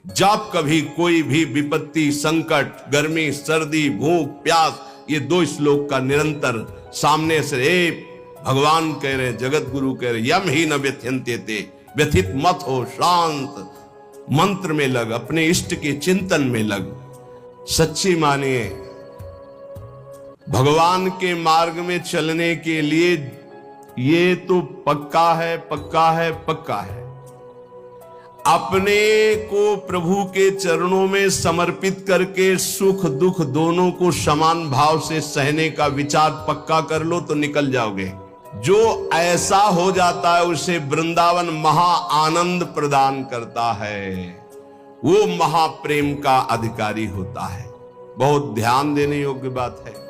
जब कभी कोई भी विपत्ति, संकट, गर्मी, सर्दी, भूख, प्यास, ये 2 श्लोक का निरंतर सामने से भगवान कह रहे, जगत गुरु कह रहे, यम ही न व्यथ्यन्ते ते, व्यथित मत हो, शांत मंत्र में लग, अपने इष्ट के चिंतन में लग। सच्ची मानिए, भगवान के मार्ग में चलने के लिए ये तो पक्का है, पक्का है, पक्का है। अपने को प्रभु के चरणों में समर्पित करके सुख दुख दोनों को समान भाव से सहने का विचार पक्का कर लो तो निकल जाओगे। जो ऐसा हो जाता है उसे वृंदावन महा आनंद प्रदान करता है, वो महाप्रेम का अधिकारी होता है। बहुत ध्यान देने योग्य बात है।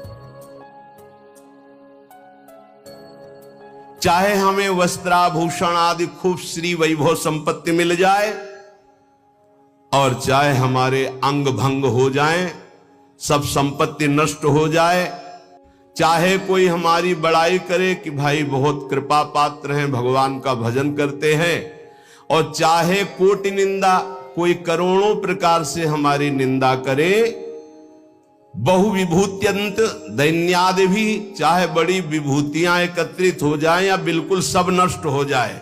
चाहे हमें वस्त्राभूषण आदि खूब श्री वैभव संपत्ति मिल जाए और चाहे हमारे अंग भंग हो जाए, सब संपत्ति नष्ट हो जाए, चाहे कोई हमारी बड़ाई करे कि भाई बहुत कृपा पात्र हैं, भगवान का भजन करते हैं, और चाहे कोटि निंदा, कोई करोड़ों प्रकार से हमारी निंदा करे, बहुविभूत्यंत दैन्यादि भी, चाहे बड़ी विभूतियां एकत्रित हो जाएं या बिल्कुल सब नष्ट हो जाए,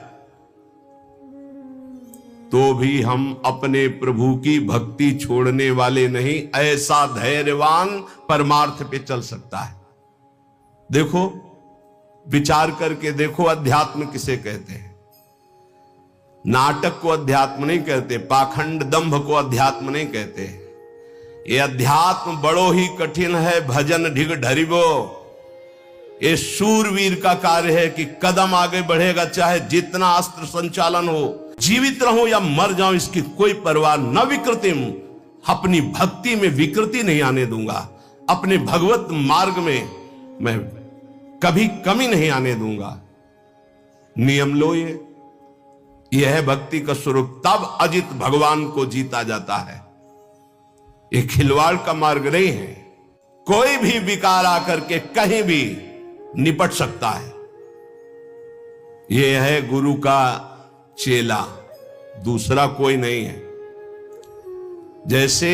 तो भी हम अपने प्रभु की भक्ति छोड़ने वाले नहीं। ऐसा धैर्यवान परमार्थ पे चल सकता है। देखो, विचार करके देखो, अध्यात्म किसे कहते हैं? नाटक को अध्यात्म नहीं कहते, पाखंड दंभ को अध्यात्म नहीं कहते। ये अध्यात्म बड़ो ही कठिन है, भजन ढिग ढरिबो। ये शूरवीर का कार्य है कि कदम आगे बढ़ेगा, चाहे जितना अस्त्र संचालन हो, जीवित रहूं या मर जाऊं, इसकी कोई परवाह न विकृतिम। अपनी भक्ति में विकृति नहीं आने दूंगा, अपने भगवत मार्ग में मैं कभी कमी नहीं आने दूंगा। नियम लो, ये है भक्ति का स्वरूप। तब अजित भगवान को जीता जाता है। ये खिलवाड़ का मार्ग नहीं है। कोई भी विकार आकर के कहीं भी निपट सकता है। ये है गुरु का चेला, दूसरा कोई नहीं है। जैसे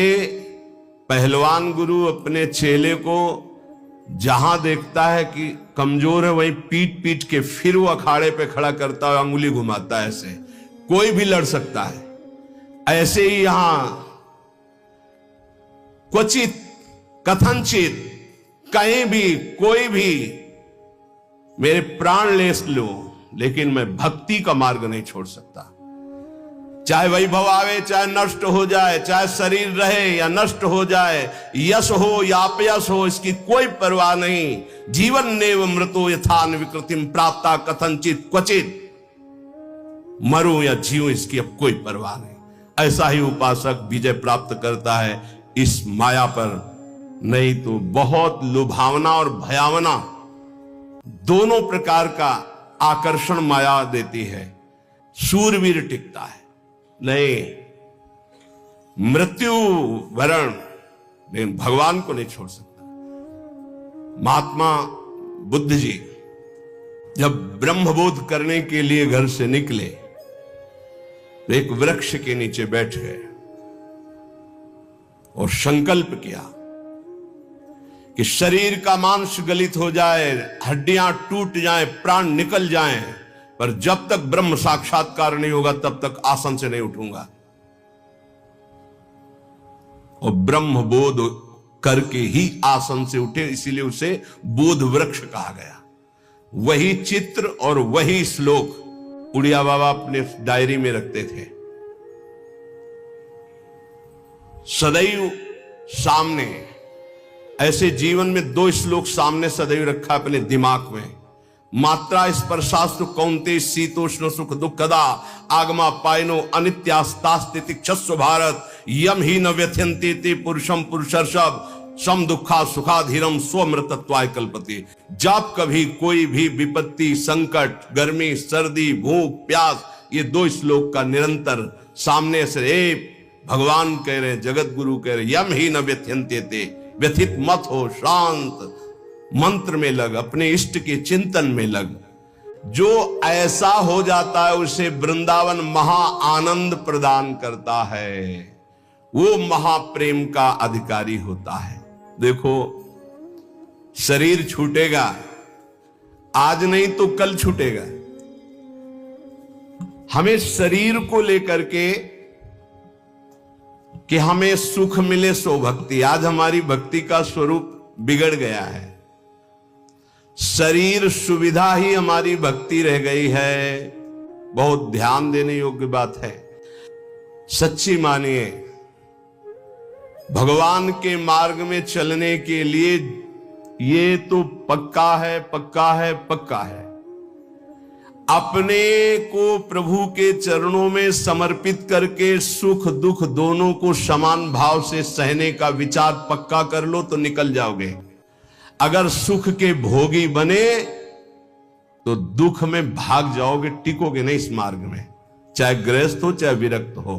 पहलवान गुरु अपने चेले को जहां देखता है कि कमजोर है, वहीं पीट पीट के फिर वो अखाड़े पे खड़ा करता है, अंगुली घुमाता है। ऐसे कोई भी लड़ सकता है। ऐसे ही यहां क्वचित, कथनचित, कहीं भी कोई भी मेरे प्राण ले लो, लेकिन मैं भक्ति का मार्ग नहीं छोड़ सकता। चाहे वैभव आवे, चाहे नष्ट हो जाए, चाहे शरीर रहे या नष्ट हो जाए, यश हो या अपयश हो, इसकी कोई परवाह नहीं। जीवन नेव मृतो यथान विकृतिम प्राप्ता कथनचित क्वचित, मरूं या जीऊं, इसकी अब कोई परवाह नहीं। ऐसा ही उपासक विजय प्राप्त करता है इस माया पर। नहीं तो बहुत लुभावना और भयावना दोनों प्रकार का आकर्षण माया देती है। शूरवीर टिकता है नहीं, मृत्यु वरण लेकिन भगवान को नहीं छोड़ सकता। महात्मा बुद्ध जी जब ब्रह्मबोध करने के लिए घर से निकले तो एक वृक्ष के नीचे बैठ गए और संकल्प किया कि शरीर का मांस गलित हो जाए, हड्डियां टूट जाएं, प्राण निकल जाएं, पर जब तक ब्रह्म साक्षात्कार नहीं होगा तब तक आसन से नहीं उठूंगा। और ब्रह्म बोध करके ही आसन से उठे, इसीलिए उसे बोध वृक्ष कहा गया। वही चित्र और वही श्लोक उड़िया बाबा अपने डायरी में रखते थे। सदैव सामने, ऐसे जीवन में 2 श्लोक सामने सदैव रखा अपने दिमाग में। मात्रा स्पर्शास्तु कौन्ते शीतोष्ण सुख दुखदा आगमा पायनो अनित्यास्तास्ति क्षस्व भारत यम ही न व्यथ्यन्ते ते पुरुषम पुरुषर्षभ सम दुखा सुखाधीरम स्वमृतत्वाय कल्पते। जब कभी कोई भी विपत्ति, संकट, गर्मी, सर्दी, भूख, प्यास, ये 2 श्लोक का निरंतर सामने से भगवान कह रहे, जगत गुरु कह रहे, यम ही न व्यथ्यन्ते ते, व्यथित मत हो, शांत मंत्र में लग, अपने इष्ट के चिंतन में लग। जो ऐसा हो जाता है उसे वृंदावन महा आनंद प्रदान करता है। वो महाप्रेम का अधिकारी होता है। देखो, शरीर छूटेगा, आज नहीं तो कल छूटेगा। हमें शरीर को लेकर के कि हमें सुख मिले सो भक्ति, आज हमारी भक्ति का स्वरूप बिगड़ गया है। शरीर सुविधा ही हमारी भक्ति रह गई है। बहुत ध्यान देने योग्य बात है। सच्ची मानिए, भगवान के मार्ग में चलने के लिए ये तो पक्का है, पक्का है, पक्का है। अपने को प्रभु के चरणों में समर्पित करके सुख दुख दोनों को समान भाव से सहने का विचार पक्का कर लो तो निकल जाओगे। अगर सुख के भोगी बने तो दुख में भाग जाओगे, टिकोगे नहीं इस मार्ग में, चाहे गृहस्थ हो चाहे विरक्त हो।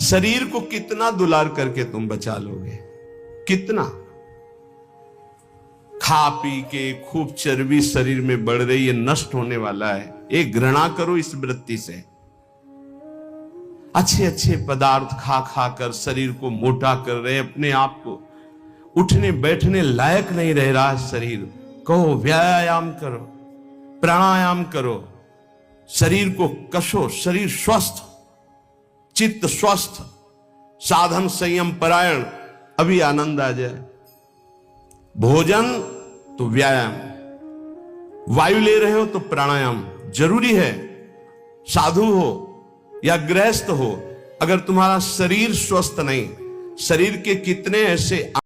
शरीर को कितना दुलार करके तुम बचा लोगे, कितना? खा पी के खूब चर्बी शरीर में बढ़ रही है, नष्ट होने वाला है। एक घृणा करो इस वृत्ति से। अच्छे अच्छे पदार्थ खा खा कर शरीर को मोटा कर रहे, अपने आप को उठने बैठने लायक नहीं रह रहा है शरीर। कहो व्यायाम करो, प्राणायाम करो, शरीर को कसो, शरीर स्वस्थ, चित्त स्वस्थ, साधन संयम परायण, अभी आनंद आ जाए। भोजन तो व्यायाम, वायु ले रहे हो तो प्राणायाम जरूरी है। साधु हो या गृहस्थ हो, अगर तुम्हारा शरीर स्वस्थ नहीं, शरीर के कितने ऐसे